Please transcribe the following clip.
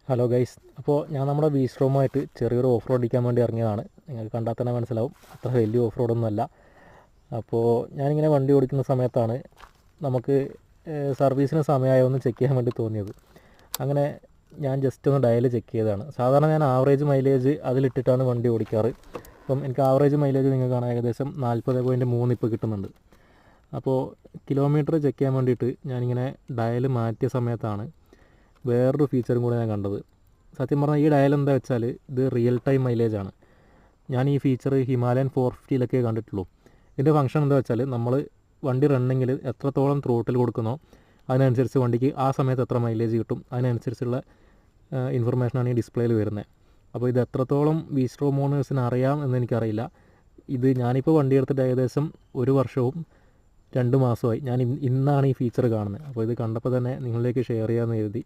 Hello guys, അപ്പോൾ ഞാൻ നമ്മുടെ ബീസ്ട്രോമായിട്ട് ചെറിയൊരു ഓഫ് റോഡ് അടിക്കാൻ വേണ്ടി ഇറങ്ങിയതാണ്. നിങ്ങൾക്ക് കണ്ടാൽ തന്നെ മനസ്സിലാവും, അത്ര വലിയ ഓഫ് റോഡൊന്നുമല്ല. അപ്പോൾ ഞാനിങ്ങനെ വണ്ടി ഓടിക്കുന്ന സമയത്താണ് നമുക്ക് സർവീസിന് സമയമായൊന്ന് ചെക്ക് ചെയ്യാൻ വേണ്ടി തോന്നിയത്. അങ്ങനെ ഞാൻ ജസ്റ്റ് ഒന്ന് ഡയൽ ചെക്ക് ചെയ്തതാണ്. സാധാരണ ഞാൻ ആവറേജ് മൈലേജ് അതിലിട്ടിട്ടാണ് വണ്ടി ഓടിക്കാറ്. അപ്പം എനിക്ക് ആവറേജ് മൈലേജ് നിങ്ങൾക്ക് കാണാൻ ഏകദേശം 40.3 ഇപ്പോൾ കിട്ടുന്നുണ്ട്. അപ്പോൾ കിലോമീറ്റർ ചെക്ക് ചെയ്യാൻ വേണ്ടിയിട്ട് ഞാനിങ്ങനെ ഡയൽ മാറ്റിയ സമയത്താണ് വേറൊരു ഫീച്ചറും കൂടെ ഞാൻ കണ്ടത്. സത്യം പറഞ്ഞാൽ ഈ ഡയൽ എന്താ വെച്ചാൽ ഇത് റിയൽ ടൈം മൈലേജാണ്. ഞാൻ ഈ ഫീച്ചർ ഹിമാലയൻ 450 കണ്ടിട്ടുള്ളൂ. ഇതിൻ്റെ ഫംഗ്ഷൻ എന്താ വെച്ചാൽ നമ്മൾ വണ്ടി റണ്ണിങ്ങിൽ എത്രത്തോളം ത്രോട്ടിൽ കൊടുക്കുന്നോ അതിനനുസരിച്ച് വണ്ടിക്ക് ആ സമയത്ത് എത്ര മൈലേജ് കിട്ടും, അതിനനുസരിച്ചുള്ള ഇൻഫർമേഷനാണ് ഈ ഡിസ്പ്ലേയിൽ വരുന്നത്. അപ്പോൾ ഇത് എത്രത്തോളം ബീസ്ട്രോം ഓണേഴ്സിന് അറിയാം എന്നെനിക്കറിയില്ല. ഇത് ഞാനിപ്പോൾ വണ്ടി എടുത്തിട്ട് ഏകദേശം 1 വർഷവും 2 മാസമായി. ഞാൻ ഇന്നാണ് ഈ ഫീച്ചർ കാണുന്നത്. അപ്പോൾ ഇത് കണ്ടപ്പോൾ തന്നെ നിങ്ങളിലേക്ക് ഷെയർ ചെയ്യാമെന്ന് കരുതി.